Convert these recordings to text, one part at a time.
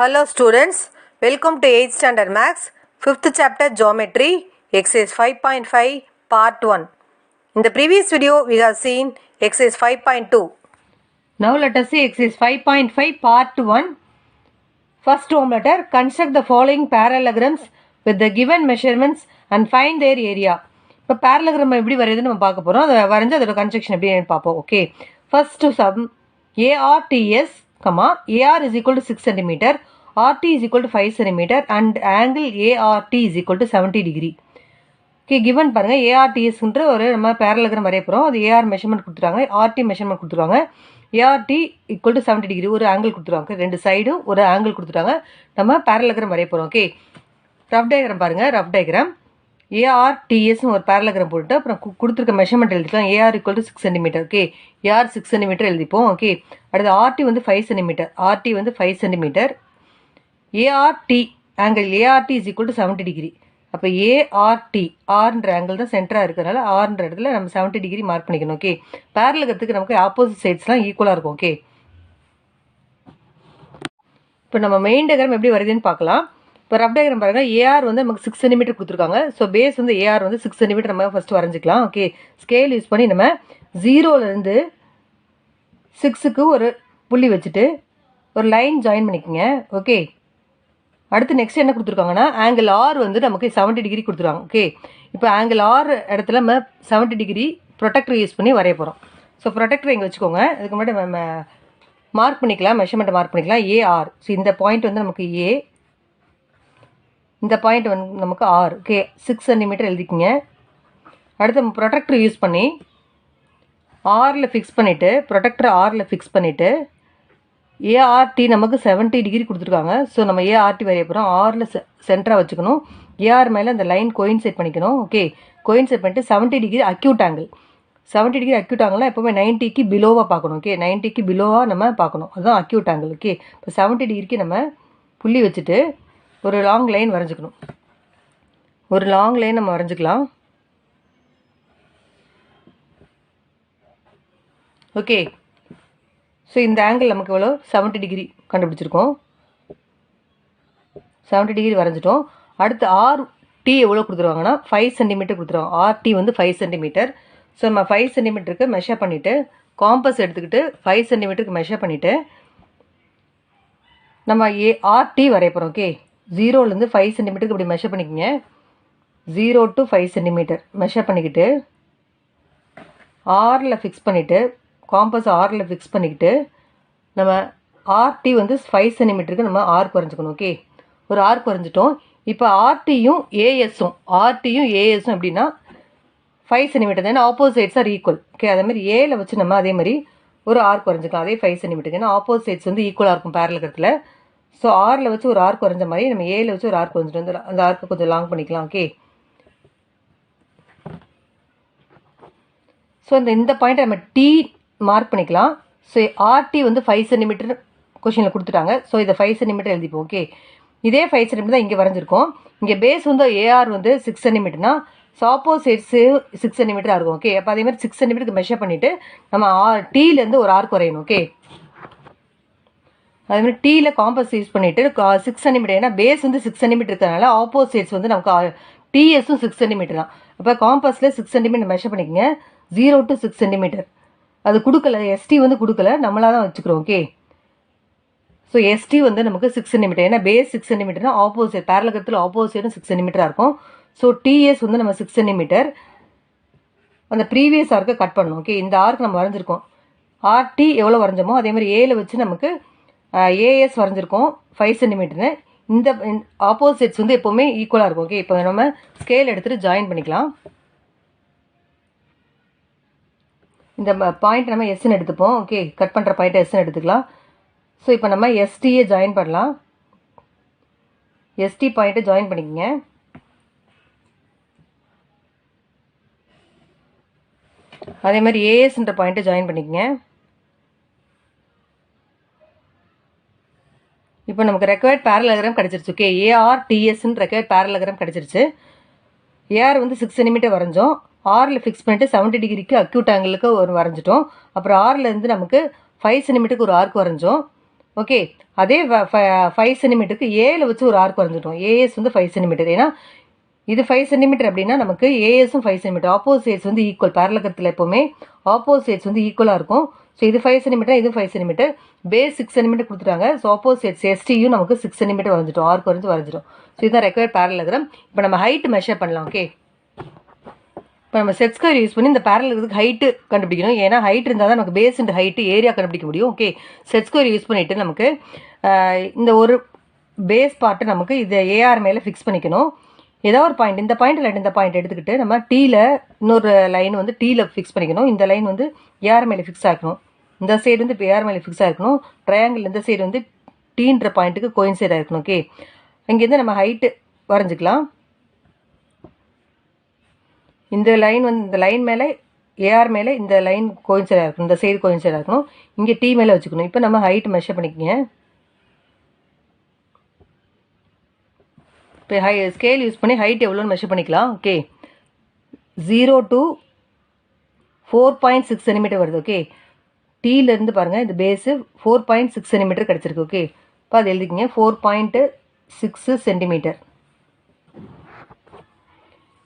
Hello students, welcome to 8th standard maths, 5th chapter geometry, exercise 5.5 part 1. In the previous video we have seen exercise 5.2. Now let us see exercise 5.5 part 1. First home letter, construct the following parallelograms with the given measurements and find their area. இப்போ parallelogram எப்படி வரையுதுன்னு நம்ம பார்க்க போகிறோம். அதை வரைஞ்சு அதோட construction எப்படின்னு பார்ப்போம். Okay, first sum ARTS, AR is equal to 6 cm, RT is equal to 5 cm and angle ART is equal to 70 degree. Okay, given பாருங்க ARTSன்ற ஒரு நம்ம parallelogram வரைய போகிறோம். அது AR மெஷர்மெண்ட் கொடுத்துருவாங்க, RT மெஷர்மெண்ட் கொடுத்துருவாங்க. ART equal to 70 degree ஒரு angle கொடுத்துருவாங்க, ரெண்டு சைடும் ஒரு ஆங்கிள் கொடுத்துட்டாங்க. நம்ம parallelogram வரைய போகிறோம். ஓகே, ரஃப் டயக்ராம் பாருங்க. ரஃப் டயக்ராம் ARTS ஒரு parallelogram போட்டு அப்புறம் கொடுத்துருக்க மெஷர்மெண்ட் எழுதிக்கலாம். AR equal to 6 cm. Okay, AR 6 cm எழுதிப்போம். ஓகே, அடுத்து RT வந்து 5 cm, RT வந்து 5 cm. ART angle ART is equal to 70 degree. அப்போ ART ஆர்ன்ற ஆங்கிள் தான் சென்டராக இருக்கிறனால ஆர்ன்ற இடத்துல நம்ம 70 டிகிரி மார்க் பண்ணிக்கணும். ஓகே, பேரலகத்துக்கு நமக்கு ஆப்போசிட் சைட்ஸ்லாம் ஈக்குவலாக இருக்கும். ஓகே, இப்போ நம்ம மெயின் டயக்ராம் எப்படி வருதுன்னு பார்க்கலாம். இப்போ ரஃப் டயக்ராம் பாருங்கள். ஏஆர் வந்து நமக்கு 6 cm கொடுத்துருக்காங்க. ஸோ பேஸ் வந்து ஏஆர் வந்து 6 cm நம்ம ஃபஸ்ட்டு வரைஞ்சிக்கலாம். ஓகே, ஸ்கேல் யூஸ் பண்ணி நம்ம 0லேருந்து 6க்கு ஒரு புள்ளி வச்சுட்டு ஒரு லைன் ஜாயின் பண்ணிக்கோங்க. ஓகே, அடுத்து நெக்ஸ்ட் என்ன கொடுத்துருக்காங்கன்னா ஆங்கிள் ஆர் வந்து நமக்கு 70 டிகிரி கொடுத்துருவாங்க. ஓகே, இப்போ ஆங்கிள் ஆர் இடத்துல நம்ம 70 டிகிரி ப்ரொடெக்டர் யூஸ் பண்ணி வரைய போகிறோம். ஸோ ப்ரொடெக்டர் இங்கே வச்சுக்கோங்க. அதுக்கு முன்னாடி நம்ம மார்க் பண்ணிக்கலாம், மெஷர்மெண்ட்டை மார்க் பண்ணிக்கலாம். ஏஆர், ஸோ இந்த பாயிண்ட் வந்து நமக்கு ஏ, இந்த பாயிண்ட் வந்து நமக்கு ஆர். Okay, 6 cm எழுதிக்கிங்க. அடுத்து நம்ம ப்ரொடெக்டர் யூஸ் பண்ணி ஆரில் ஃபிக்ஸ் பண்ணிவிட்டு ப்ரொடெக்டர் ஆரில் ஃபிக்ஸ் பண்ணிவிட்டு ஏஆர்டி நமக்கு 70 டிகிரி கொடுத்துருக்காங்க. ஸோ நம்ம ஏஆர்டி வரைய போகிறோம். ஆரில் சென்டராக வச்சுக்கணும். ஏஆர் மேலே அந்த லைன் கோயின்சைட் பண்ணிக்கணும். ஓகே, கோயின்சைட் பண்ணிட்டு 70 degree acute angle. 70 degree acute ஆங்கிள்னால் எப்போவுமே 90க்கு பிலோவாக பார்க்கணும். ஓகே, 90க்கு பிலோவாக நம்ம பார்க்கணும், அதுதான் அக்யூட் ஆங்கிள். ஓகே, இப்போ 70 டிகிரிக்கு நம்ம புள்ளி வச்சுட்டு ஒரு லாங் லைன் வரைஞ்சிக்கணும். ஒரு லாங் லைன் நம்ம வரைஞ்சிக்கலாம். ஓகே, ஸோ இந்த ஆங்கிள் நமக்கு எவ்வளோ 70 டிகிரி கண்டுபிடிச்சிருக்கோம். 70 டிகிரி வரைஞ்சிட்டோம். அடுத்து ஆர்டி எவ்வளோ கொடுத்துருவாங்கன்னா 5 cm கொடுத்துருவாங்க. ஆர்டி வந்து 5 cm. ஸோ நம்ம 5 cmக்கு மெஷர் பண்ணிவிட்டு காம்பஸ் எடுத்துக்கிட்டு 5 cmக்கு மெஷர் பண்ணிவிட்டு நம்ம ஆர்டி வரைய போகிறோம். ஓகே, 0லேருந்து 5 cmக்கு இப்படி மெஷர் பண்ணிக்கோங்க. 0 to 5 cm மெஷர் பண்ணிக்கிட்டு ஆரில் ஃபிக்ஸ் பண்ணிவிட்டு காம்பஸ் ஆரில் ஃபிக்ஸ் பண்ணிக்கிட்டு நம்ம ஆர்டி வந்து 5 cmக்கு நம்ம ஆர்க் வரைஞ்சிக்கணும். ஓகே, ஒரு ஆர்க் வரைஞ்சிட்டோம். இப்போ ஆர்டியும் ஏஎஸும் எப்படின்னா 5 cm தான், ஆப்போசிட்ஸ் ஆர் ஈக்குவல். ஓகே, அதேமாதிரி ஏல வச்சு நம்ம அதே மாதிரி ஒரு ஆர்க் வரைஞ்சிக்கலாம். அதே 5 cm, ஏன்னா ஆப்போசிட்ஸ் வந்து ஈக்குவலாக இருக்கும் பேரலகத்தில். ஸோ ஆரில் வச்சு ஒரு ஆர்க் வரைஞ்ச மாதிரி நம்ம ஏல வச்சு ஒரு ஆர்க் வரைஞ்சிட்டு வந்து அந்த ஆர்க்கை கொஞ்சம் லாங் பண்ணிக்கலாம். ஓகே, ஸோ இந்த பாயிண்ட்டை நம்ம டி மார்க் பண்ணிக்கலாம். ஸோ ஆர்டி வந்து 5 cm கொஷினில் கொடுத்துட்டாங்க. ஸோ இதை 5 cm எழுதிப்போம். ஓகே, இதே 5 cm தான் இங்கே வரைஞ்சிருக்கோம். இங்கே பேஸ் வந்து ஏஆர் வந்து 6 cmனா ஸோ ஆப்போசிட்ஸு 6 cm இருக்கும். ஓகே, அப்போ அதே மாதிரி 6 cmக்கு மெஷர் பண்ணிவிட்டு நம்ம டீலேருந்து ஒரு ஆர்க் வரையணும். ஓகே, அதேமாதிரி டீயில் காம்பஸ் யூஸ் பண்ணிவிட்டு 6 cm, ஏன்னா பேஸ் வந்து 6 cm இருக்கிறதுனால ஆப்போசிட்ஸ் வந்து நமக்கு டிஎஸும் 6 cm தான். அப்போ காம்பஸில் 6 cm மெஷர் பண்ணிக்கோங்க. 0 to 6 cm அது கொடுக்கல, எஸ்டி வந்து கொடுக்கல, நம்மளாக தான் வச்சுக்கிறோம். ஓகே, ஸோ எஸ்டி வந்து நமக்கு 6 cm, ஏன்னா பேஸ் 6 cmனா ஆப்போசிட் பேரலகத்தில் ஆப்போசிட்டும் 6 cm இருக்கும். ஸோ டிஎஸ் வந்து நம்ம 6 cm அந்த ப்ரீவியஸ் ஆர்க்கை கட் பண்ணணும். ஓகே, இந்த ஆர்க் நம்ம வரைஞ்சிருக்கோம். ஆர்டி எவ்வளோ வரைஞ்சோமோ அதே மாதிரி ஏல வச்சு நமக்கு ஏஎஸ் வரைஞ்சிருக்கோம் 5 cmன்னு. இந்த ஆப்போசிட்ஸ் வந்து எப்போவுமே ஈக்குவலாக இருக்கும். ஓகே, இப்போ நம்ம ஸ்கேல் எடுத்துகிட்டு ஜாயின் பண்ணிக்கலாம். இந்த பாயிண்ட் நம்ம எஸ்ன்னு எடுத்துப்போம். ஓகே, கட் பண்ணுற பாயிண்ட்டை எஸ்ன்னு எடுத்துக்கலாம். ஸோ இப்போ நம்ம எஸ்டியை ஜாயின் பண்ணலாம். எஸ்டி பாயிண்ட்டை ஜாயின் பண்ணிக்கோங்க. அதே மாதிரி ஏஎஸ்ன்ற பாயிண்ட்டை ஜாயின் பண்ணிக்கோங்க. இப்போ நமக்கு ரெக்வயர்ட் பேரலோகிராம் கிடச்சிருச்சு. ஓகே, ஏஆர்டிஎஸ்ன்னு ரெக்வயர்ட் பேரலோகிராம் கிடச்சிருச்சு. ஏஆர் வந்து 6 cm வரைஞ்சோம். ஆரில் ஃபிக்ஸ் பண்ணிட்டு 70 டிகிரிக்கு அக்யூட் ஆங்கிளுக்கு ஒரு வரைஞ்சிட்டோம். அப்புறம் ஆர்லேருந்து நமக்கு 5 cmக்கு ஒரு ஆர்க் வரைஞ்சோம். ஓகே. அதே 5 சென்டிமீட்டருக்கு ஏல வச்சு ஒரு ஆர்க் வரைஞ்சிட்டோம். ஏஎஸ் வந்து 5 சென்டிமீட்டர். ஏன்னா இது 5 சென்டிமீட்டர் அப்படின்னா நமக்கு ஏஎஸும் 5 சென்டிமீட்டர். ஆப்போசிட்ஸ் வந்து ஈக்குவல். பேரலகத்தில் எப்போவுமே ஆப்போசிட்ஸ் வந்து ஈக்குவலாக இருக்கும். ஸோ இது 5 சென்டிமீட்டர், இது 5 சென்டிமீட்டர். பேஸ் 6 சென்டிமீட்டர் கொடுத்துட்டாங்க. ஸோ ஆப்போசிட்ஸ் எஸ்டியும் நமக்கு 6 சென்டிமீட்டர் வரைஞ்சிட்டோம். ஆர்க் வரைஞ்சிட்டோம். ஸோ இதுதான் ரெக்வயர்ட் பேரலகிராம். இப்போ நம்ம ஹைட் மெஷர் பண்ணலாம். ஓகே. இப்போ நம்ம செட் ஸ்கொயர் யூஸ் பண்ணி இந்த பேரலகிராமுக்கு ஹைட்டு கண்டுபிடிக்கணும். ஏன்னா ஹைட் இருந்தால் தான் நமக்கு பேஸ் அண்ட் ஹைட்டு ஏரியா கண்டுபிடிக்க முடியும். ஓகே. செட் ஸ்கொயர் யூஸ் பண்ணிவிட்டு நமக்கு இந்த ஒரு பேஸ் பார்ட்டு நமக்கு இதை ஏஆர் மேலே ஃபிக்ஸ் பண்ணிக்கணும். ஏதாவது ஒரு பாயிண்ட், இந்த பாயிண்ட் இல்லை இந்த பாயிண்ட் எடுத்துக்கிட்டு நம்ம டீயில் இன்னொரு லைன் வந்து டீயில் ஃபிக்ஸ் பண்ணிக்கணும். இந்த லைன் வந்து ஏஆர் மேலே ஃபிக்ஸ் ஆகிக்கணும். இந்த சைடு வந்து இப்போ ஏஆர் மேலே ஃபிக்ஸ் ஆகிருக்கணும். ட்ரையாங்கிள் இந்த சைடு வந்து டீன்ற பாயிண்ட்டுக்கு கோயின்சைட் ஆகிருக்கணும். ஓகே. இங்கேருந்து நம்ம ஹைட்டு வரைஞ்சிக்கலாம். இந்த லைன் வந்து இந்த லைன் மேலே ஏஆர் மேலே இந்த லைன் கோயின்சைடாக இருக்கணும். இந்த சைடு கோயின்சைடாக இருக்கணும். இங்கே டீ மேலே வச்சுக்கணும். இப்போ நம்ம ஹைட் மெஷர் பண்ணிக்கோங்க. இப்போ ஸ்கேல் யூஸ் பண்ணி ஹைட் எவ்வளோன்னு மெஷர் பண்ணிக்கலாம். ஓகே. 0 to 4.6 சென்டிமீட்டர் வருது. ஓகே. டீலேருந்து பாருங்கள், இந்த பேஸு 4.6 சென்டிமீட்டர் கிடச்சிருக்கு. ஓகே. இப்போ அது எழுதிக்கிங்க. 4.6 சென்டிமீட்டர்.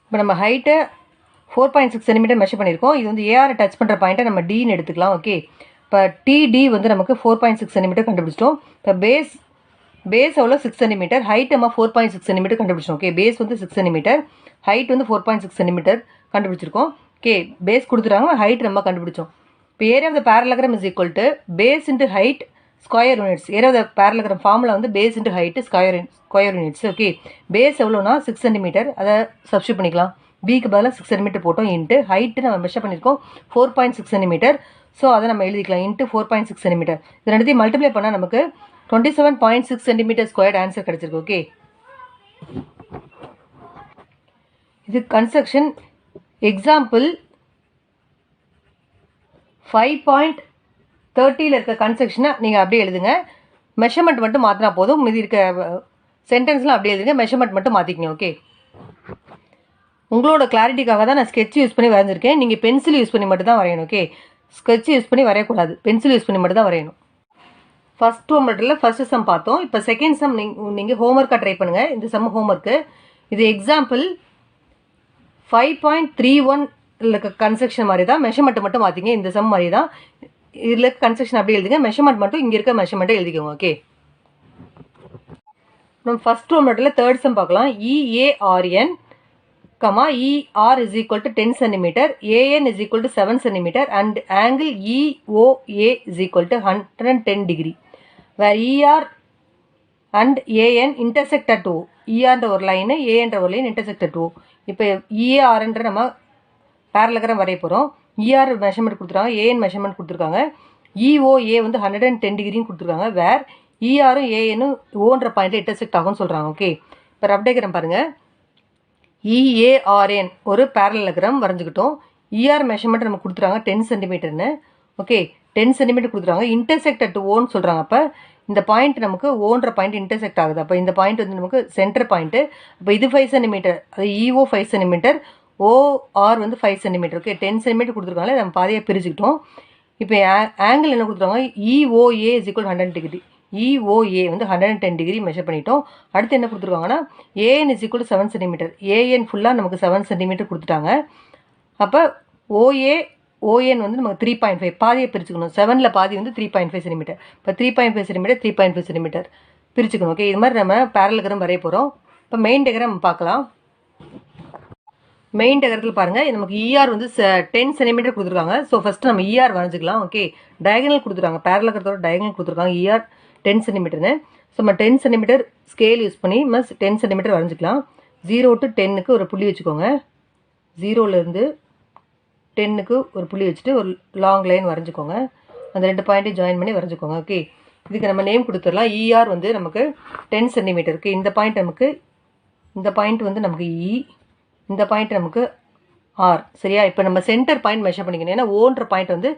இப்போ நம்ம ஹைட்டை 4.6 சென்டிமீட்டர் மெஷர் பண்ணியிருக்கோம். இது வந்து ஏஆரை டச் பண்ணுற பாயிண்ட்டை நம்ம டின்னு எடுத்துக்கலாம். ஓகே. இப்போ டிடி வந்து நமக்கு 4.6 சென்டிமீட்டர் கண்டுபிடிச்சிட்டோம். இப்போ பேஸ் எவ்வளோ 6 சென்டிமீட்டர், ஹைட் நம்ம 4.6 சென்டிமீட்டர் கண்டுபிடிச்சோம். ஓகே. பேஸ் வந்து 6 சென்டிமீட்டர், ஹைட் வந்து 4.6 சென்டிமீட்டர் கண்டுபிடிச்சிருக்கோம். ஓகே. பேஸ் கொடுத்துட்டாங்க, ஹைட் நம்ம கண்டுபிடிச்சோம். இப்போ area of the parallelogram is equal to base into height square units. Area of the parallelogram formula வந்து base into height square units. Okay. Base எவ்வளோனா 6 centimetre, அதை substitute பண்ணிக்கலாம். பிக்கு பதிலாக 6 சென்டிமீட்டர் போட்டோம். இன்ட்டு ஹைட்டு நம்ம மெஷர் பண்ணியிருக்கோம் 4.6 சென்டிமீட்டர். ஸோ அதை நம்ம எழுதிக்கலாம். Into 4.6 centimetre. இது ரெண்டுத்தையும் மல்டிப்ளை பண்ணால் நமக்கு 27.6 சென்டிமீட்டர் ஸ்கொயர்ட் ஆன்சர் கிடச்சிருக்கு. ஓகே. இது கன்ஸ்ட்ரக்ஷன் எக்ஸாம்பிள் 5.30 இருக்க கன்ஸ்ட்ரக்ஷனை நீங்கள் அப்படியே எழுதுங்க. மெஷர்மெண்ட் மட்டும் மாற்றினா போதும். மீதி இருக்க சென்டென்ஸ்லாம் அப்படியே எழுதுங்க. மெஷர்மெண்ட் மட்டும் மாற்றிக்கங்க. ஓகே. உங்களோட கிளாரிட்டிக்காக தான் நான் ஸ்கெட்ச் யூஸ் பண்ணி வரைஞ்சிருக்கேன். நீங்கள் பென்சில் யூஸ் பண்ணி மட்டும் தான் வரையணும். ஓகே. ஸ்கெட்ச் யூஸ் பண்ணி வரையக்கூடாது, பென்சில் யூஸ் பண்ணி மட்டும் தான் வரையணும். ஃபர்ஸ்ட் ஹோம்ஒர்க்கில் ஃபர்ஸ்ட் சம் பார்த்தோம். இப்போ செகண்ட் சம் நீங்கள் ஹோம்ஒர்க்காக ட்ரை பண்ணுங்கள். இந்த சம் ஹோம்ஒர்க்கு. இது எக்ஸாம்பிள் 5.31 இருக்க கன்ஸ்ட்ரக்ஷன் மாதிரி தான். மெஷர்மெண்ட் மட்டும் மாற்றிங்க. இந்த சம் மாதிரி தான். இதில் கன்ஸ்ட்ரக்ஷன் அப்படியே எழுதுங்க. மெஷர்மெண்ட் மட்டும் இங்கே இருக்க மெஷர்மெண்ட்டை எழுதிக்கோங்க. ஓகே. நம்ம ஃபர்ஸ்ட் ஹோம்ஒர்க்கில் தேர்ட் சம் பார்க்கலாம். EARN, ER is equal to 10 cm, AN is equal to 7 cm and angle EOA is equal to 110 degree, where ER and AN intersect at O. ER ஒரு line, AN ஒரு line intersect at O. இப்போ EARன்ற நம்ம பேரலகிராம் வரைய போகிறோம். ER measurement கொடுத்துருக்காங்க, AN measurement கொடுத்துருக்காங்க. EOA வந்து 110 டிகிரின்னு கொடுத்துருக்காங்க. வேர் ERும் ANும் ஓன்ற பாயிண்ட்டில் இன்டர்செக்ட் ஆகும்னு சொல்கிறாங்க. ஓகே. இப்போ ரஃப் டயக்ராம் பாருங்கள். EARN ஒரு பேரலகிராம் வரைஞ்சிக்கிட்டோம். ER மெஷர்மெண்ட் நம்ம கொடுத்துறாங்க 10 சென்டிமீட்டர்னு. ஓகே. 10 சென்டிமீட்டர் கொடுத்துருவாங்க. இன்டர்செக்ட் அட் ஓன்னு சொல்கிறாங்க. அப்போ இந்த பாயிண்ட் நமக்கு ஓன்ற பாயிண்ட் இன்டர்செக்ட் ஆகுது. அப்போ இந்த பாயிண்ட் வந்து நமக்கு சென்டர் பாயிண்ட்டு. அப்போ இது 5 சென்டிமீட்டர், அது EO 5 சென்டிமீட்டர், OR வந்து 5 சென்டிமீட்டர். ஓகே. 10 சென்டிமீட்டர் கொடுத்துருக்காங்களே, நம்ம பாதியாக பிரிச்சுக்கிட்டோம். இப்போ ஆங்கிள் என்ன கொடுத்துருவாங்க, EOA is equal to 100 degree. EOA வந்து 110 டிகிரி மெஷர் பண்ணிட்டோம். அடுத்து என்ன கொடுத்துருக்காங்கன்னா AN is equal to 7 centimetre. AN ஃபுல்லாக நமக்கு 7 சென்டிமீட்டர் கொடுத்துட்டாங்க. அப்போ ON வந்து நமக்கு 3.5 பாதியை பிரிச்சுக்கணும். 7ல் பாதி வந்து 3.5 சென்டிமீட்டர். இப்போ 3.5 சென்டிமீட்டர் 3.5 சென்டிமீட்டர் பிரிச்சுக்கணும். ஓகே. இது மாதிரி நம்ம பேரலகிராம் வரைய போகிறோம். இப்போ மெயின் டயக்ராம் பார்க்கலாம். மெயின் டயக்ராத்தில் பாருங்கள், நமக்கு ER வந்து 10 சென்டிமீட்டர் கொடுத்துருக்காங்க. ஸோ ஃபஸ்ட்டு நம்ம ER வரைஞ்சிக்கலாம். ஓகே. டயகனல் கொடுத்துருக்காங்க, பேரலகிராத்தோட டயகனல் கொடுத்துருக்காங்க. ER 10 சென்டிமீட்டர்னு. ஸோ நம்ம 10 சென்டிமீட்டர் ஸ்கேல் யூஸ் பண்ணி நம்ம 10 சென்டிமீட்டர் வரைஞ்சிக்கலாம். 0 to 10க்கு ஒரு புள்ளி வச்சுக்கோங்க. 0லேருந்து 10க்கு ஒரு புள்ளி வச்சுட்டு ஒரு லாங் லைன் வரைஞ்சிக்கோங்க. அந்த 2 பாயிண்ட்டையும் ஜாயின் பண்ணி வரைஞ்சிக்கோங்க. ஓகே. இதுக்கு நம்ம நேம் கொடுத்துடலாம். ER வந்து நமக்கு 10 சென்டிமீட்டருக்கு. இந்த பாயிண்ட் நமக்கு, இந்த பாயிண்ட் வந்து நமக்கு E, இந்த பாயிண்ட் நமக்கு R. சரியா? இப்போ நம்ம சென்டர் பாயிண்ட் மெஷர் பண்ணிக்கணும். ஏன்னா ஓன்ற பாயிண்ட் வந்து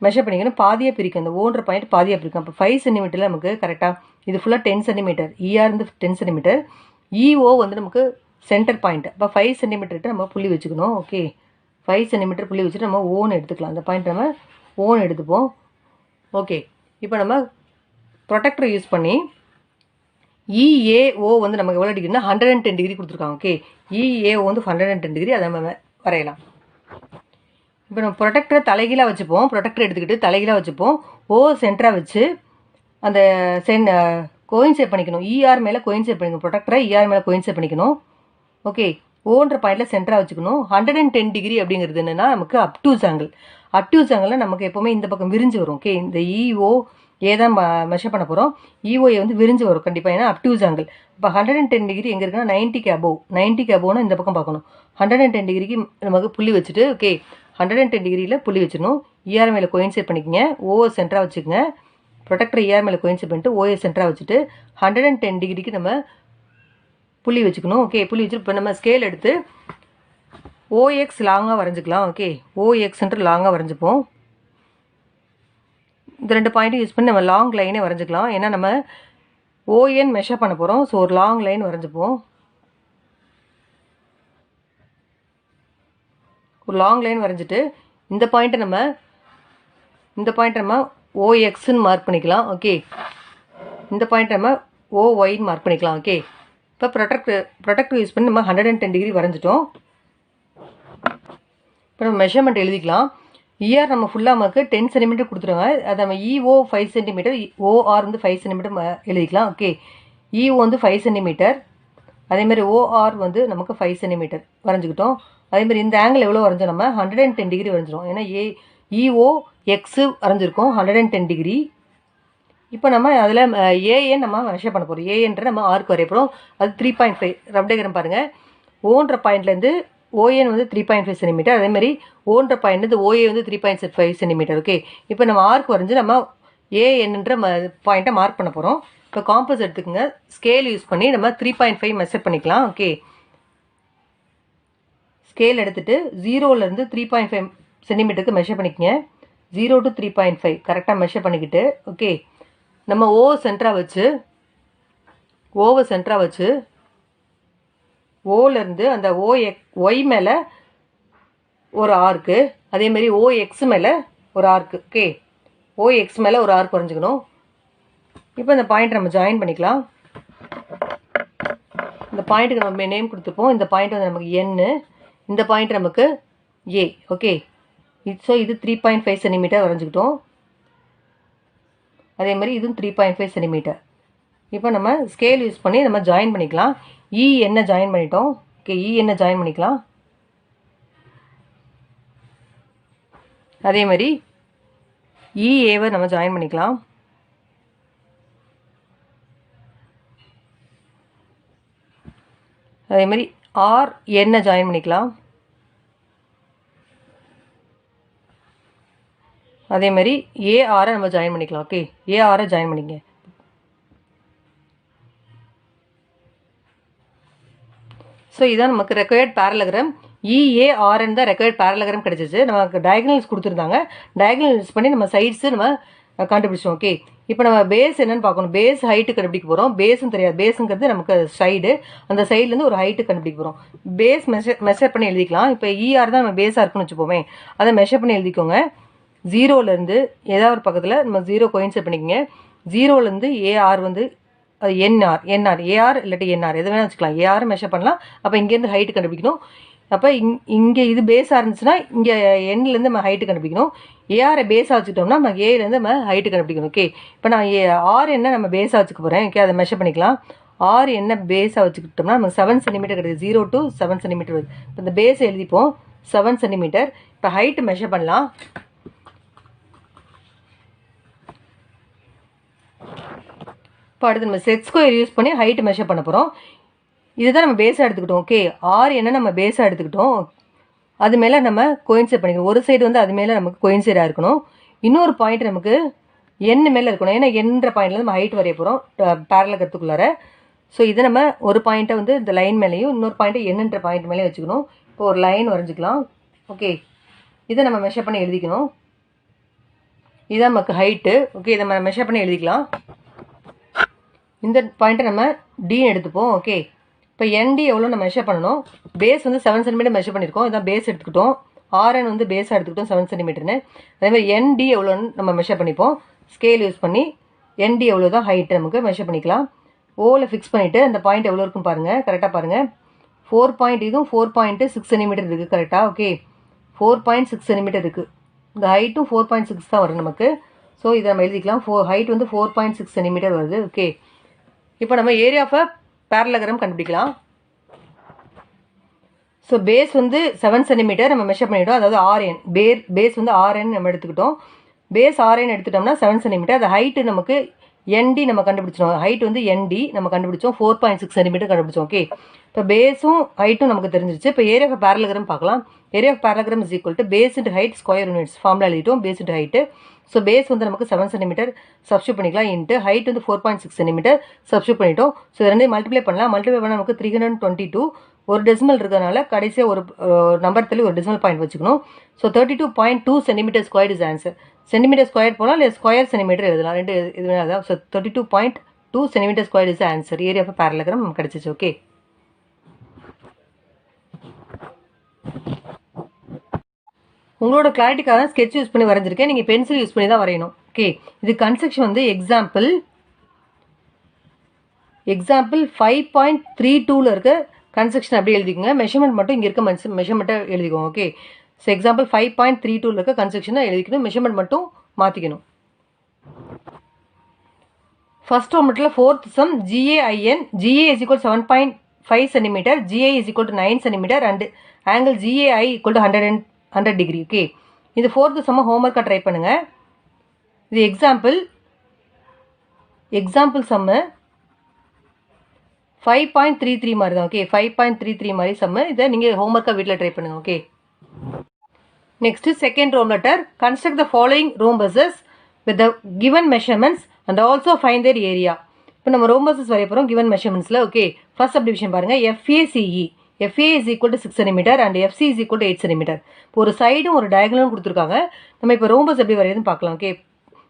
மெஷர் பண்ணிக்கணும். பாதியாக பிரிக்கும். அந்த ஓன்ற பாயிண்ட் பாதியாக பிரிக்கும். அப்போ 5 சென்டிமீட்டரில் நமக்கு கரெக்டாக இது ஃபுல்லாக 10 சென்டிமீட்டர். ER வந்து 10 சென்டிமீட்டர். EO வந்து நமக்கு சென்டர் பாயிண்ட். அப்போ 5 சென்டிமீட்டர்கிட்ட நம்ம புள்ளி வச்சுக்கணும். ஓகே. 5 சென்டிமீட்டர் புள்ளி வச்சுட்டு நம்ம ஓன் எடுத்துக்கலாம். அந்த பாயிண்ட் நம்ம ஓன் எடுத்துப்போம். ஓகே. இப்போ நம்ம ப்ரொடெக்டரை யூஸ் பண்ணி EAO வந்து நமக்கு எவ்வளோ டிகிரினா 110 டிகிரி கொடுத்துருக்காங்க. ஓகே, EAO வந்து 110 டிகிரி, அதை நம்ம வரையலாம். இப்போ நம்ம ப்ரொடெக்டரை தலைகீழாக வச்சுப்போம். ப்ரொடெக்டர் எடுத்துக்கிட்டு தலைகீழாக வச்சுப்போம். O சென்டராக வச்சு அந்த கோயின்சைட் பண்ணிக்கணும். ER மேலே கோயின்சைட் பண்ணிக்கணும். ப்ரொடெக்டரை ER மேலே கோயின்சைட் பண்ணிக்கணும். ஓகே, ஓன்ற பாயிண்டில் சென்டராக வச்சுக்கணும். 110 டிகிரி அப்படிங்கிறது என்னென்னா நமக்கு அப்டூஸ் ஆங்கிள். அப்டூஸ் ஆங்கிளில் நமக்கு எப்போவுமே இந்த பக்கம் விரிஞ்சு வரும். ஓகே, இந்த EO தான் மெஷர் பண்ண போகிறோம். EOA வந்து விரிஞ்சு வரும் கண்டிப்பாக, ஏன்னா அப்டூஸ் ஆங்கிள். இப்போ 110 டிகிரி எங்கே இருக்குன்னா 90க்கு அபோவ். 90க்கு அபோவ்னா இந்த பக்கம் பார்க்கணும். 110 டிகிரிக்கு நமக்கு புள்ளி வச்சுட்டு, ஓகே 110 டிகிரியில் புள்ளி வச்சிடணும். ER மேலே கோயின்சைட் பண்ணிக்கங்க. OO சென்டராக வச்சுக்கோங்க. ப்ரொடெக்டர் ER மேலே கோயின்சைட் பண்ணிட்டு OA சென்டராக வச்சுட்டு 110 டிகிரிக்கு நம்ம புள்ளி வச்சுக்கணும். ஓகே, புள்ளி வச்சுட்டு இப்போ நம்ம ஸ்கேல் எடுத்து OX லாங்காக வரைஞ்சிக்கலாம். ஓகே, OX சென்டர் லாங்காக வரைஞ்சிப்போம். இந்த 2 பாயிண்ட்டும் யூஸ் பண்ணி நம்ம லாங் லைனே வரைஞ்சிக்கலாம். ஏன்னா நம்ம ON மெஷர் பண்ண போகிறோம். ஸோ ஒரு லாங் லைன் வரைஞ்சிப்போம். ஒரு லாங் லைன் வரைஞ்சிட்டு இந்த பாயிண்ட்டை நம்ம OXன்னு மார்க் பண்ணிக்கலாம். ஓகே, இந்த பாயிண்ட் நம்ம OYன்னு மார்க் பண்ணிக்கலாம். ஓகே, இப்போ ப்ரொடெக்டர் யூஸ் பண்ணி நம்ம 110 டிகிரி வரைஞ்சிட்டோம். இப்போ நம்ம மெஷர்மெண்ட் எழுதிக்கலாம். ER நம்ம ஃபுல்லாக நமக்கு 10 சென்டிமீட்டர் கொடுத்துருங்க. அதை நம்ம EO 5 சென்டிமீட்டர், OR வந்து 5 சென்டிமீட்டர் எழுதிக்கலாம். ஓகே, EO வந்து 5 சென்டிமீட்டர், அதேமாதிரி OR வந்து நமக்கு 5 சென்டிமீட்டர் வரைஞ்சிக்கிட்டோம். அதேமாதிரி இந்த ஆங்கிள் எவ்வளோ வரைஞ்சோம், நம்ம 110 டிகிரி வரைஞ்சிடும். ஏன்னா EOX வரைஞ்சிருக்கோம் 110 டிகிரி. இப்போ நம்ம அதில் AN நம்ம மெஷர் பண்ண போகிறோம். ANன்ற நம்ம ஆர்க் வரைய போகிறோம். அது 3.5 ரப் டயக்ராம் பாருங்கள். ஓன்ற பாயிண்ட்லேருந்து ON வந்து 3.5 சென்டிமீட்டர், அதேமாதிரி ஓன்ற பாயிண்ட்லேருந்து OA வந்து 3.5 சென்டிமீட்டர். ஓகே, இப்போ நம்ம ஆர்க் வரைஞ்சி நம்ம ANன்ற பாயிண்ட்டை மார்க் பண்ண போகிறோம். இப்போ காம்பஸ் எடுத்துக்கோங்க. ஸ்கேல் யூஸ் பண்ணி நம்ம 3.5 மெஷர் பண்ணிக்கலாம். ஓகே, ஸ்கேல் எடுத்துகிட்டு 0லேருந்து 3.5 சென்டிமீட்டருக்கு மெஷர் பண்ணிக்கங்க. 0 to 3.5 கரெக்டாக மெஷர் பண்ணிக்கிட்டு, ஓகே நம்ம ஓவை சென்டராக வச்சு ஓலேருந்து அந்த ஒய் மேலே ஒரு ஆர்க்கு, அதேமாரி OX மேலே ஒரு ஆர்க்கு. ஓகே, OX மேலே ஒரு ஆர்க் வரைஞ்சிக்கணும். இப்போ இந்த பாயிண்ட் நம்ம ஜாயின் பண்ணிக்கலாம். இந்த பாயிண்ட்டுக்கு நம்ம நேம் கொடுத்துப்போம். இந்த பாயிண்ட் வந்து நமக்கு N, இந்த பாயிண்ட் நமக்கு A. ஓகே, ஸோ இது 3.5 சென்டிமீட்டர் வரைஞ்சிக்கிட்டோம். அதே மாதிரி இதுவும் 3.5 சென்டிமீட்டர். இப்போ நம்ம ஸ்கேல் யூஸ் பண்ணி நம்ம ஜாயின் பண்ணிக்கலாம். என்ன ஜாயின் பண்ணிட்டோம். ஓகே, என்ன ஜாயின் பண்ணிக்கலாம். அதே மாதிரி EAவை நம்ம ஜாயின் பண்ணிக்கலாம். அதே மாதிரி என்ன ஜாயின் பண்ணிக்கலாம். அதே மாதிரி ARஐ நம்ம ஜாயின் பண்ணிக்கலாம். ஓகே, ARஐ ஜாயின் பண்ணிங்க. ஸோ இதுதான் நமக்கு ரெக்வயர்ட் பேரலகிராம். EARN தான் ரெக்வயர்ட் பேரலகிராம் கிடச்சிச்சு. நமக்கு டயகனல்ஸ் கொடுத்துருந்தாங்க. டயகனல் யூஸ் பண்ணி நம்ம சைட்ஸு நம்ம கண்டுபிடிச்சோம். ஓகே, இப்போ நம்ம பேஸ் என்னென்னு பார்க்கணும். பேஸ் ஹைட்டு கண்டுபிடிக்க போகிறோம். பேஸும் தெரியாது. பேஸுங்கிறது நமக்கு சைடு, அந்த சைட்லேருந்து ஒரு ஹைட்டு கண்டுபிடிக்க போகிறோம். பேஸ் மெஷர் பண்ணி எழுதிக்கலாம். இப்போ ER தான் நம்ம பேஸாக இருக்குன்னு வச்சுப்போமே, அதை மெஷர் பண்ணி எழுதிக்கோங்க. 0லேருந்து ஏதாவது ஒரு பக்கத்தில் நம்ம 0 கோயின்சைட் பண்ணிக்கோங்க. 0லேருந்து AR வந்து அது NR AR இல்லாட்டி NR எது வேணால் வச்சுக்கலாம். AR மெஷர் பண்ணலாம். அப்போ இங்கேருந்து ஹைட்டு கண்டுபிடிக்கணும். அப்போ இங்கே இது பேஸாக இருந்துச்சுன்னா இங்கே Nலேருந்து நம்ம ஹைட்டு கண்டுபிடிக்கணும். ARஐ பேஸாக வச்சுக்கிட்டோம்னா நம்ம Aலேருந்து நம்ம ஹைட்டு கண்டுபிடிக்கணும். ஓகே, இப்போ நான் என்ன நம்ம பேஸாக வச்சுக்க போகிறேன். ஓகே, அதை மெஷர் பண்ணிக்கலாம். என்ன பேஸாக வச்சுக்கிட்டோம்னா நமக்கு 7 சென்டிமீட்டர் கிடையாது. 0 to 7 சென்டிமீட்டர் வருது. இப்போ இந்த பேஸை எழுதிப்போம் 7 சென்டிமீட்டர். இப்போ ஹைட்டு மெஷர் பண்ணலாம். இப்போ அடுத்து நம்ம செட் ஸ்கொயர் யூஸ் பண்ணி ஹைட்டு மெஷர் பண்ண போகிறோம். இதுதான் நம்ம பேஸாக எடுத்துக்கிட்டோம். ஓகே, என்ன நம்ம பேஸாக எடுத்துக்கிட்டோம். அது மேலே நம்ம கோயின்சைட் பண்ணிக்கணும். ஒரு சைடு வந்து அது மேலே நமக்கு கோயின்சைடாக இருக்கணும். இன்னொரு பாயிண்ட் நமக்கு மேலே இருக்கணும். ஏன்னா என்ற பாயிண்ட்ல நம்ம ஹைட் வரைய போகிறோம் பேரலகிராத்துக்குள்ளார. ஸோ இதை நம்ம ஒரு பாயிண்ட்டை வந்து இந்த லைன் மேலேயும் இன்னொரு பாயிண்ட்டை என்னன்ற பாயிண்ட் மேலேயும் வச்சுக்கணும். இப்போ ஒரு லைன் வரைஞ்சிக்கலாம். ஓகே, இதை நம்ம மெஷர் பண்ணி எழுதிக்கணும். இதுதான் நமக்கு ஹைட்டு. ஓகே, இதை நம்ம மெஷர் பண்ணி எழுதிக்கலாம். இந்த பாயிண்ட்டை நம்ம டின்னு எடுத்துப்போம். ஓகே, இப்போ ND எவ்வளோ நம்ம மெஷர் பண்ணணும். பேஸ் வந்து 7 சென்டிமீட்டர் மெஷர் பண்ணியிருக்கோம். இதான் பேஸ் எடுத்துக்கிட்டோம். RN வந்து பேஸாக எடுத்துக்கிட்டோம் 7 சென்டிமீட்டர்னு. அதேமாதிரி ND எவ்வளோன்னு நம்ம மெஷர் பண்ணிப்போம். ஸ்கேல் யூஸ் பண்ணி என்டி எவ்வளோ தான் ஹைட்டு நமக்கு மெஷர் பண்ணிக்கலாம். ஓவில் ஃபிக்ஸ் பண்ணிவிட்டு அந்த பாயிண்ட் எவ்வளோ இருக்குன்னு பாருங்கள், கரெக்டாக பாருங்கள். 4 இதுவும் 4.6 சென்டிமீட்டர் இருக்குது கரெக்டாக. ஓகே, 4.6 சென்டிமீட்டர் இருக்குது. இந்த ஹைட்டும் 4.6 தான் வரும் நமக்கு. ஸோ இதை நம்ம எழுதிக்கலாம். ஹைட் வந்து 4.6 சென்டிமீட்டர் வருது. ஓகே, இப்போ நம்ம ஏரியா ஆஃப் அ பேரலகிராம் கண்டுபிடிக்கலாம். ஸோ பேஸ் வந்து 7 சென்டிமீட்டர் நம்ம மெஷர் பண்ணிவிட்டோம். அதாவது ஆர்என் பேஸ் வந்து ஆர்என் நம்ம எடுத்துக்கிட்டோம். பேஸ் ஆர்என் எடுத்துட்டோம்னா 7 சென்டிமீட்டர். அது ஹைட்டு நமக்கு என்டி நம்ம கண்டுபிடிச்சோம். ஹைட் வந்து என்டி நம்ம கண்டுபிடிச்சோம். 4.6 சென்டிமீட்டர் கண்டுபிடிச்சோம். ஓகே, இப்போ பேஸும் ஹைட்டும் நமக்கு தெரிஞ்சிருச்சு. இப்போ ஏரியா ஆஃப் பேரலகிராம் பார்க்கலாம். Area of parallelogram is equal to base into height square units formula எழுதிட்டோம். Base into height. So base வந்து நமக்கு 7 சென்டிமீட்டர் சப்ஸ்டியூட் பண்ணிக்கலாம். இன்ட்டு ஹைட் வந்து 4.6 சென்டிமீட்டர் சப்ஸ்டியூட் பண்ணிட்டோம். ஸோ இது ரெண்டையும் மல்டிப்ளை பண்ணலாம். மல்டிப்ளை பண்ணால் நமக்கு 322. ஒரு டெசிமல் இருக்கிறதுனால கடைசியாக ஒரு நம்பர் தள்ளி ஒரு டெசிமல் பாயிண்ட் வச்சுக்கணும். So 32.2 centimetre square is answer. Centimetre square போனால் இல்லை ஸ்கொயர் சென்டிமீட்டர் எழுதலாம், ரெண்டு இது வேணால். So 32.2 centimetre square is answer. Area of parallelogram நமக்கு கிடச்சிச்சு. ஓகே, உங்களோட கிளாரிட்டிக்காக தான் ஸ்கெட்ச் யூஸ் பண்ணி வரைஞ்சிருக்கேன். நீங்கள் பென்சில் யூஸ் பண்ணி தான் வரையணும். ஓகே, இது கன்ஸ்ட்ரக்ஷன் வந்து எக்ஸாம்பிள் 5.32 இருக்க கன்ஸ்ட்ரக்ஷன் அப்படியே எழுதிக்கோங்க. மெஷர்மெண்ட் மட்டும் இங்கே இருக்க மெஷர்மெண்ட்டை எழுதிக்கோங்க. ஓகே, ஸோ எக்ஸாம்பிள் 5.32 இருக்க கன்ஸ்ட்ரக்ஷனை எழுதிக்கணும். மெஷர்மெண்ட் மட்டும் மாற்றிக்கணும். ஃபர்ஸ்ட் ஒன்மட்டில் fourth sum GAIN. GA is equal to 7.5 centimetre, GI is equal to 9 centimetre and angle GAI equal to 100 degree. Okay, இது ஃபோர்த்து சம்ம ஹோம்ஒர்க்காக ட்ரை பண்ணுங்கள். இது எக்ஸாம்பிள் சம்மு 5.33 மாதிரி தான். ஓகே, 5.33 மாதிரி சம்மு. இதை நீங்கள் ஹோம்ஒர்க்காக வீட்டில் ட்ரை பண்ணுங்கள். ஓகே, நெக்ஸ்ட்டு செகண்ட் ரோம் letter. Construct the following rhombuses with the given measurements and also find their area. இப்போ நம்ம ரோம்பஸஸ் வரைய போகிறோம் கிவன் மெஷர்மெண்ட்ஸில். ஓகே, ஃபர்ஸ்ட் சப்டிவிஷன் பாருங்கள். FACE. FA is equal to 6 centimetre and FC is equal to 8 centimetre. இப்போ ஒரு சைடும் ஒரு டயகனலும் கொடுத்துருக்காங்க. நம்ம இப்போ ரோம்பஸ் எப்படி வரையுதுன்னு பார்க்கலாம். ஓகே,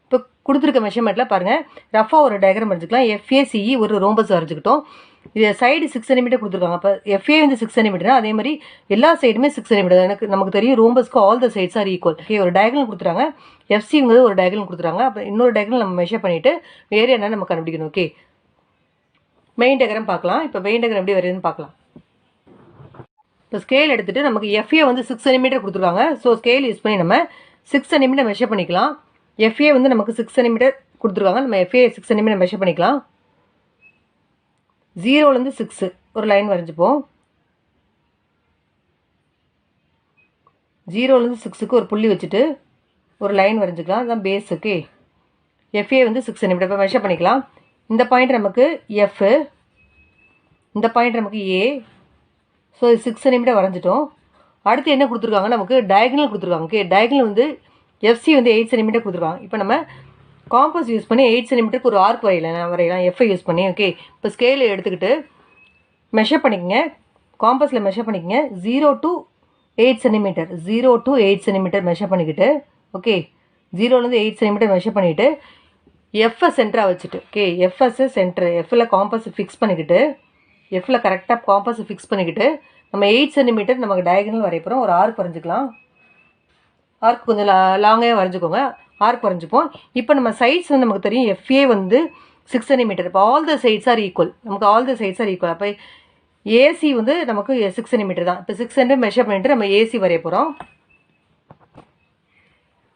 இப்போ கொடுத்துருக்க மெஷர்மெண்ட்டில் பாருங்கள், ரஃபாக ஒரு டயக்ராம் வரைஞ்சிக்கலாம். FACE ஒரு ரோம்பஸ் வரைஞ்சிக்கிட்டோம். இது சைடு 6 சென்டிமீட்டர் கொடுத்துருக்காங்க. அப்போ FA வந்து 6 சென்டிமீட்டர், அதே மாதிரி எல்லா சைடுமே 6 சென்டிமீட்டர். நமக்கு தெரியும் ரோம்பஸ்க்கு all the sides are equal. Okay, ஒரு டயகனல் கொடுத்துறாங்க. FCங்கிறது ஒரு டயகனல் கொடுத்துறாங்க. அப்போ இன்னொரு டயகனல் நம்ம மெஷர் பண்ணிவிட்டு வேறு என்ன நம்ம கண்டுபிடிக்கணும். ஓகே, மெயின் டயக்ராம் பார்க்கலாம். இப்போ மெயின் டயக்ராம் எப்படி வருதுன்னு பார்க்கலாம். இப்போ ஸ்கேல் எடுத்துகிட்டு நமக்கு FA வந்து 6 சென்டிமீட்டர் கொடுத்துருக்காங்க. ஸோ ஸ்கேல் யூஸ் பண்ணி நம்ம 6 சென்டிமீட்டர் மெஷர் பண்ணிக்கலாம். FA வந்து நமக்கு 6 சென்டிமீட்டர் கொடுத்துருக்காங்க. நம்ம FA 6 சென்டிமீட்டர் மெஷர் பண்ணிக்கலாம். 0லேருந்து 6 ஒரு லைன் வரைஞ்சிப்போம். 0லேருந்து 6க்கு ஒரு புள்ளி வச்சுட்டு ஒரு லைன் வரைஞ்சிக்கலாம். அதுதான் பேஸ். ஓகே, FA வந்து 6 சென்டிமீட்டர் இப்போ மெஷர் பண்ணிக்கலாம். இந்த பாயிண்ட் நமக்கு F, இந்த பாயிண்ட் நமக்கு A. So 6 centimetre வரைஞ்சிட்டோம். அடுத்து என்ன கொடுத்துருக்காங்க, நமக்கு டயகனல் கொடுத்துருக்காங்க. ஓகே, டயகனல் வந்து FC வந்து 8 சென்டிமீட்டர் கொடுத்துருக்காங்க. இப்போ நம்ம காம்பஸ் யூஸ் பண்ணி 8 சென்டிமீட்டருக்கு ஒரு ஆர்க் வரையலாம். F யூஸ் பண்ணி. ஓகே, இப்போ ஸ்கேல் எடுத்துக்கிட்டு மெஷர் பண்ணிக்கங்க. காம்பஸில் மெஷர் பண்ணிக்கங்க. 0 to 8 centimetre, 0 to 8 centimetre measure பண்ணிக்கிட்டு. ஓகே, 0லேருந்து 8 சென்டிமீட்டர் மெஷர் பண்ணிவிட்டு F சென்டராக வச்சுட்டு. ஓகே, FS சென்டர், Fல காம்பஸ் ஃபிக்ஸ் பண்ணிக்கிட்டு, Fல கரெக்டாக காம்பஸ் ஃபிக்ஸ் பண்ணிக்கிட்டு நம்ம 8 சென்டிமீட்டர் நமக்கு டயகனல் வரையப்போகிறோம். ஒரு ஆர்க் வரைஞ்சிக்கலாம். ஆர்க் கொஞ்சம் லாங்காக வரைஞ்சிக்கோங்க. ஆர்க் வரைஞ்சிப்போம். இப்போ நம்ம சைட்ஸ் வந்து நமக்கு தெரியும். FA வந்து 6 சென்டிமீட்டர். இப்போ all the sides are equal. நமக்கு all the sides are equal. அப்போ AC வந்து நமக்கு 6 சென்டிமீட்டர் தான். இப்போ 6 சென்டிமீட்டர் மெஷர் பண்ணிவிட்டு நம்ம AC வரைய போகிறோம்.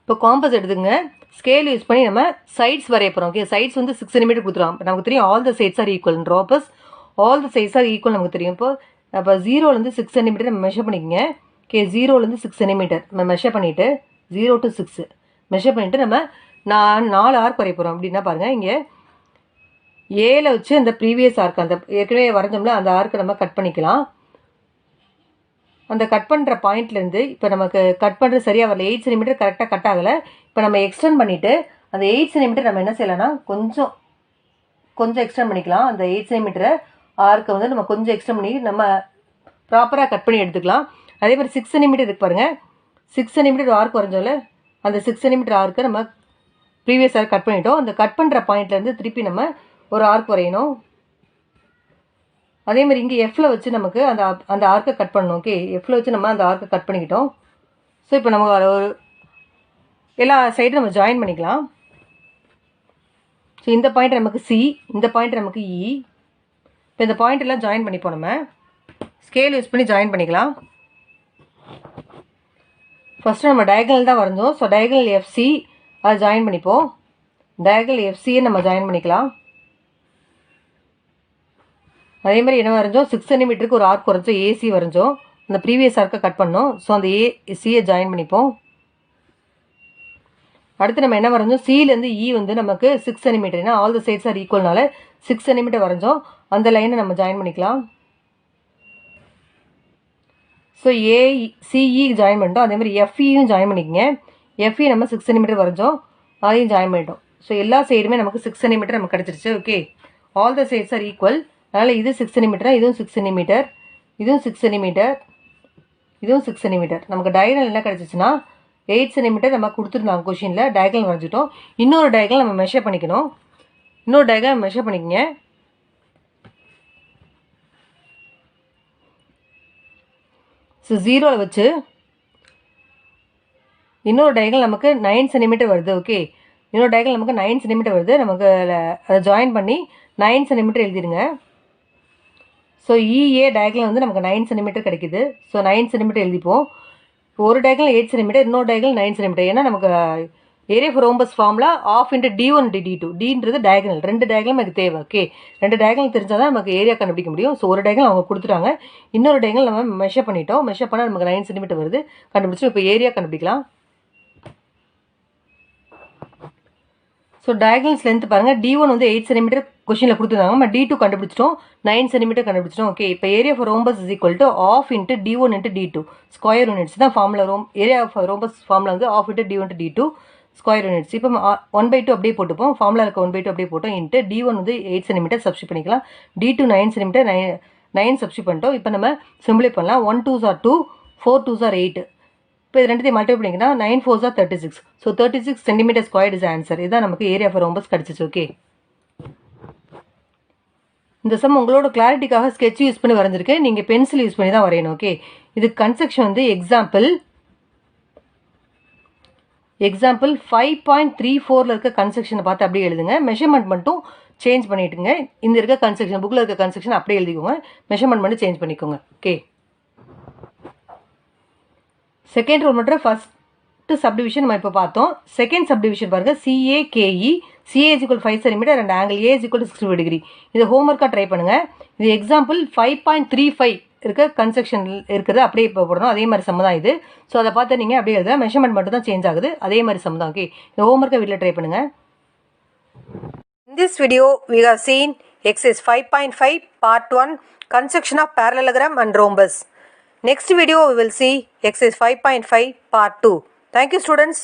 இப்போ காம்பஸ் எடுத்துங்க. ஸ்கேல் யூஸ் பண்ணி நம்ம சைட்ஸ் வரைய போகிறோம். ஓகே, சைட்ஸ் வந்து 6 சென்டிமீட்டர் கொடுத்துருவோம். நமக்கு தெரியும் all the sides are equal. ட்ராப்பஸ் all the sides are equal நமக்கு தெரியும். அப்போ 0லேருந்து 6 சென்டிமீட்டர் நம்ம மெஷர் பண்ணிக்கங்க. ஓகே, 0லேருந்து 6 சென்டிமீட்டர் நம்ம மெஷர் பண்ணிவிட்டு 0 to 6 மெஷர் பண்ணிவிட்டு நம்ம 4 ஆர்க் வரைய போகிறோம். அப்படின்னா பாருங்கள், இங்கே ஏல வச்சு அந்த ப்ரீவியஸ் ஆர்க், அந்த ஏற்கனவே வரைஞ்சோம்ல அந்த ஆர்க்கை நம்ம கட் பண்ணிக்கலாம். அந்த கட் பண்ணுற பாயிண்ட்லேருந்து இப்போ நமக்கு கட் பண்ணுறது சரியாக வரல. 8 சென்டிமீட்டர் கரெக்டாக கட் ஆகலை. இப்போ நம்ம எக்ஸ்டெண்ட் பண்ணிவிட்டு அந்த 8 சென்டிமீட்டர் நம்ம என்ன செய்யலாம்னா கொஞ்சம் எக்ஸ்டெண்ட் பண்ணிக்கலாம். அந்த 8 சென்டிமீட்டரை ஆர்க்கை வந்து நம்ம கொஞ்சம் எக்ஸ்டெண்ட் பண்ணி நம்ம ப்ராப்பராக கட் பண்ணி எடுத்துக்கலாம். அதே மாதிரி 6 சென்டிமீட்டர் இருக்கு பாருங்கள். 6 சென்டிமீட்டர் ஆர்க் வரைஞ்சோம்ல, அந்த 6 சென்டிமீட்டர் ஆர்க்கை நம்ம ப்ரீவியஸ் ஆர்க் கட் பண்ணிட்டோம். அந்த கட் பண்ணுற பாயிண்ட்லேருந்து திருப்பி நம்ம ஒரு ஆர்க் வரையணும். அதே மாதிரி இங்கே Fல வச்சு நமக்கு அந்த ஆர்க்கை கட் பண்ணணும். ஓகே, Fல வச்சு நம்ம அந்த ஆர்க்கை கட் பண்ணிக்கிட்டோம். ஸோ இப்போ நம்ம ஒரு எல்லா சைடும் நம்ம ஜாயின் பண்ணிக்கலாம். ஸோ இந்த பாயிண்ட் நமக்கு சி, இந்த பாயிண்ட் நமக்கு இ. இப்போ இந்த பாயிண்ட் எல்லாம் ஜாயின் பண்ணிப்போம். நம்ம ஸ்கேல் யூஸ் பண்ணி ஜாயின் பண்ணிக்கலாம். ஃபஸ்ட்டு நம்ம டயகனல் தான் வரைஞ்சோம். ஸோ டயகனல் எஃப்சி அதை ஜாயின் பண்ணிப்போம். டயகனல் எஃப்சியை நம்ம ஜாயின் பண்ணிக்கலாம். அதே மாதிரி என்ன வரைஞ்சோம், 6 சென்டிமீட்டருக்கு ஒரு ஆர்க் வரைஞ்சோம், ஏசி வரைஞ்சோம். அந்த ப்ரீவியஸ் ஆர்க்கை கட் பண்ணோம். ஸோ அந்த ஏசியை ஜாயின் பண்ணிப்போம். அடுத்து நம்ம என்ன வரைஞ்சோம், சிலேருந்து இ வந்து நமக்கு 6 சென்டிமீட்டர், ஏன்னா ஆல் த சைட்ஸ் ஆர் ஈக்குவல்னால 6 சென்டிமீட்டர் வரைஞ்சோம். அந்த லைனை நம்ம ஜாயின் பண்ணிக்கலாம். ஸோ சிஇ ஜாயின் பண்ணிட்டோம். அதே மாதிரி எஃப்இயும் ஜாயின் பண்ணிக்கோங்க. எஃப்இ நம்ம 6 சென்டிமீட்டர் வரைஞ்சோம், அதையும் ஜாயின் பண்ணிட்டோம். ஸோ எல்லா சைடுமே நமக்கு 6 சென்டிமீட்டர் நமக்கு கிடச்சிருச்சு. Okay, all the sides are equal. அதனால் இது 6 சென்டிமீட்டர், இதுவும் 6 சென்டிமீட்டர், இதுவும் 6 சென்டிமீட்டர், இதுவும் 6 சென்டிமீட்டர். நமக்கு டயகனல் என்ன கிடச்சிச்சுன்னா 8 சென்டிமீட்டர் நம்ம கொடுத்துருந்தாங்க கொஷினில். டயகனல் வரைஞ்சிட்டோம். இன்னொரு டயகனல் நம்ம மெஷர் பண்ணிக்கணும். இன்னொரு டயகனல் மெஷர் பண்ணிக்கங்க. ஸோ 0வில் வச்சு இன்னொரு டயகனல் நமக்கு 9 சென்டிமீட்டர் வருது. ஓகே, இன்னொரு டயகனல் நமக்கு 9 சென்டிமீட்டர் வருது. நமக்கு அதை ஜாயின் பண்ணி 9 சென்டிமீட்டர் எழுதிடுங்க. ஸோ இஏ டயகனல் வந்து நமக்கு 9 சென்டிமீட்டர் கிடைக்குது. ஸோ 9 சென்டிமீட்டர் எழுதிப்போம். ஒரு டயகனல் 8 சென்டிமீட்டர், இன்னொரு டயகனல் 9 சென்டிமீட்டர். ஏன்னா நமக்கு area for rhombus formula half into D1 × D2. டின்றது டயகனல், 2 டயகனல் நமக்கு தேவை. ஓகே, 2 டயகனல் தெரிஞ்சால் தான் நமக்கு ஏரியா கண்டுபிடிக்க முடியும். ஸோ ஒரு டயகனல் அவங்க கொடுத்துட்டாங்க, இன்னொரு டயகனல் நம்ம மெஷர் பண்ணிட்டோம். மெஷர் பண்ணால் நமக்கு 9 சென்டிமீட்டர் வருது. கண்டுபிடிச்சோம். இப்போ ஏரியா கண்டுபிடிக்கலாம். ஸோ டயகனல்ஸ் லென்த் பாருங்கள், D1 வந்து 8 சென்டிமீட்டர் கொஷினில் கொடுத்துருந்தாங்க. நம்ம D2 கண்டுபிடிச்சிட்டோம், 9 சென்டிமீட்டர் கண்டுபிடிச்சிட்டோம். ஓகே, இப்போ area for rhombus is equal to half into D1 × D2 square units தான் formula. Area for rhombus formula வந்து half into D1 × D2 square units. இப்போ 1/2 அப்படியே போட்டுப்போம். ஃபார்முலா இருக்க 1/2 அப்படியே போட்டோம். இன்ட்டு D1 வந்து 8 சென்டிமீட்டர் சப்ஸ்டிட் பண்ணிக்கலாம். D2 9 சென்டிமீட்டர், 9 சப்ஸ்டிட் பண்ணிட்டோம். இப்போ நம்ம சிம்பிளை பண்ணலாம். 1 2s are 2, 4 2s are 8. இப்போ இது ரெண்டுத்தையும் மல்டிப்ளை பண்ணிங்கன்னா 9 4s are 36. So 36 centimetre square is answer. இதுதான் நமக்கு ஏரியா ஃபார் ரோம்பஸ் கிடச்சிச்சு. ஓகே, இந்த சம் உங்களோட கிளாரிட்டிக்காக ஸ்கெட்ச் யூஸ் பண்ணி வரைஞ்சிருக்கேன். நீங்கள் பென்சில் யூஸ் பண்ணி தான் வரையணும். ஓகே, இது கன்ஸ்ட்ரக்ஷன் வந்து எக்ஸாம்பிள் 5.34 இருக்க கன்ஸ்ட்ரக்ஷனை பார்த்து அப்படியே எழுதுங்க. மெஷர்மெண்ட் மட்டும் சேஞ்ச் பண்ணிட்டுங்க. இந்த இருக்க கன்ஸ்ட்ரக்ஷன் புக்கில் இருக்க கன்ஸ்ட்ரக்ஷன் அப்படியே எழுதிக்கோங்க. மெஷர்மெண்ட் மட்டும் சேஞ்ச் பண்ணிக்கோங்க. ஓகே, செகண்ட் ரூல் மட்டும் ஃபஸ்ட்டு சப்டிவிஷன் நம்ம இப்போ பார்த்தோம். செகண்ட் சப்டிவிஷன் பாருங்கள், CAKE. CA is equal 5 centimetre and angle A is equal to 65 degree. இது ஹோம்ஒர்க்காக ட்ரை பண்ணுங்கள். இது எக்ஸாம்பிள் 5.35 இருக்க கன்ஸ்ட்ரக்ஷன் இருக்கிறது அப்படியே இப்போ போடணும். அதே மாதிரி சம் தான் இது. ஸோ அதை பார்த்து நீங்கள் அப்படியே எழுத, மெஷர்மெண்ட் மட்டும் தான் சேஞ்ச் ஆகுது. அதே மாதிரி சம் தான். ஓகே, இந்த ஹோம்ஒர்க்கை வீட்டில் ட்ரை பண்ணுங்கள். In this video we have seen exercise 5.5 part 1 construction of parallelogram and rhombus. Next video we will see exercise 5.5 part 2. Thank you students.